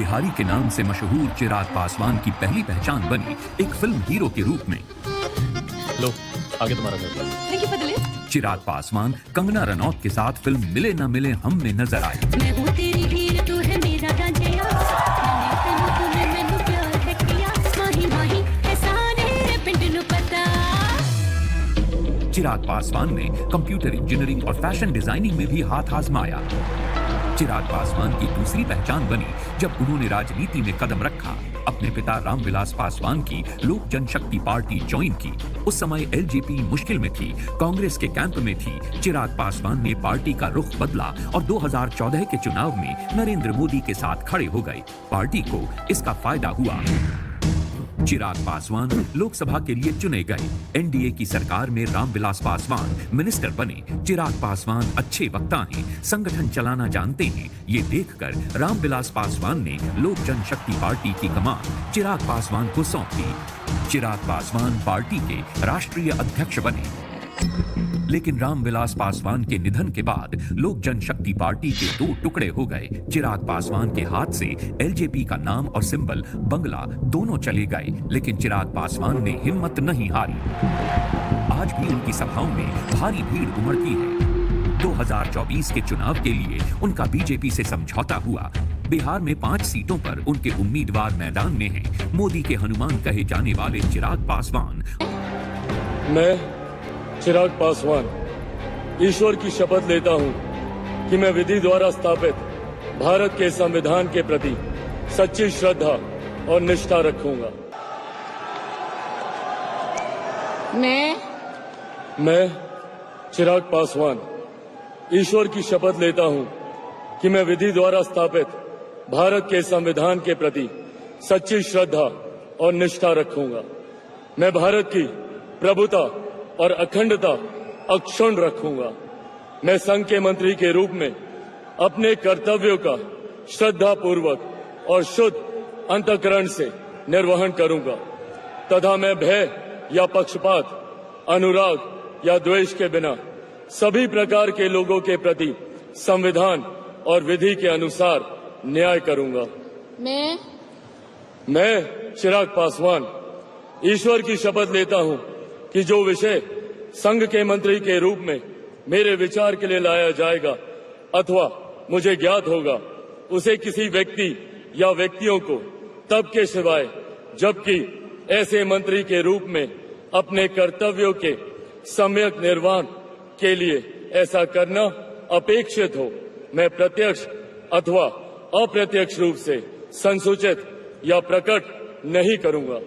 बिहारी के नाम से मशहूर चिराग पासवान की पहली पहचान बनी एक फिल्म हीरो के रूप में। लो, आगे तुम्हारा घर। Thank you for the list. Chirag Paswan Kangana Ranaut के साथ फिल्म मिले न मिले हम में नजर आए। मैं हूँ तेरी हीर, तू है मेरा रांझिया, तूने मैनू प्यार है किया, माही माही एहसाने पिंड नू पता। चिराग पासवान ने कंप्यूटर इंजीनियरिंग और फैशन डिजाइनिंग में भी हाथ आजमाया। चिराग पासवान की दूसरी पहचान बनी जब उन्होंने राजनीति में कदम रखा। अपने पिता रामविलास पासवान की लोक जनशक्ति पार्टी ज्वाइन की। उस समय एलजेपी मुश्किल में थी, कांग्रेस के कैंप में थी। चिराग पासवान ने पार्टी का रुख बदला और 2014 के चुनाव में नरेंद्र मोदी के साथ खड़े हो गए। पार्टी को इसका फायदा हुआ। चिराग पासवान लोकसभा के लिए चुने गए। एनडीए की सरकार में रामविलास पासवान मिनिस्टर बने। चिराग पासवान अच्छे वक्ता हैं, संगठन चलाना जानते हैं। ये देखकर रामविलास पासवान ने लोक जनशक्ति पार्टी की कमान चिराग पासवान को सौंप दी। चिराग पासवान पार्टी के राष्ट्रीय अध्यक्ष बने। लेकिन रामविलास पासवान के निधन के बाद लोक जनशक्ति पार्टी के दो टुकड़े हो गए। चिराग पासवान के हाथ से एलजेपी का नाम और सिंबल बंगला दोनों चले गए, लेकिन चिराग पासवान ने हिम्मत नहीं हारी। आज भी उनकी सभाओं में भारी भीड़ उमड़ती है। 2024 के चुनाव के लिए उनका बीजेपी से समझौता हुआ। बिहार में 5 सीटों पर उनके उम्मीदवार मैदान में हैं। मोदी के हनुमान कहे जाने वाले चिराग पासवान। मैं चिराग पासवान ईश्वर की शपथ लेता हूं कि मैं विधि द्वारा स्थापित भारत के संविधान के प्रति सच्ची श्रद्धा और निष्ठा रखूंगा। मैं चिराग पासवान ईश्वर की शपथ लेता हूं कि मैं विधि द्वारा स्थापित भारत के संविधान के प्रति सच्ची श्रद्धा और निष्ठा रखूंगा। मैं भारत की प्रभुता और अखंडता अक्षुण्ण रखूंगा। मैं संघ के मंत्री के रूप में अपने कर्तव्यों का श्रद्धा पूर्वक और शुद्ध अंतःकरण से निर्वहन करूंगा तथा मैं भय या पक्षपात, अनुराग या द्वेष के बिना सभी प्रकार के लोगों के प्रति संविधान और विधि के अनुसार न्याय करूंगा। मैं चिराग पासवान ईश्वर की शपथ लेता हूं कि जो विषय संघ के मंत्री के रूप में मेरे विचार के लिए लाया जाएगा अथवा मुझे ज्ञात होगा, उसे किसी व्यक्ति या व्यक्तियों को तब के सिवाय जबकि ऐसे मंत्री के रूप में अपने कर्तव्यों के सम्यक निर्वहन के लिए ऐसा करना अपेक्षित हो, मैं प्रत्यक्ष अथवा अप्रत्यक्ष रूप से संसूचित या प्रकट नहीं करूंगा।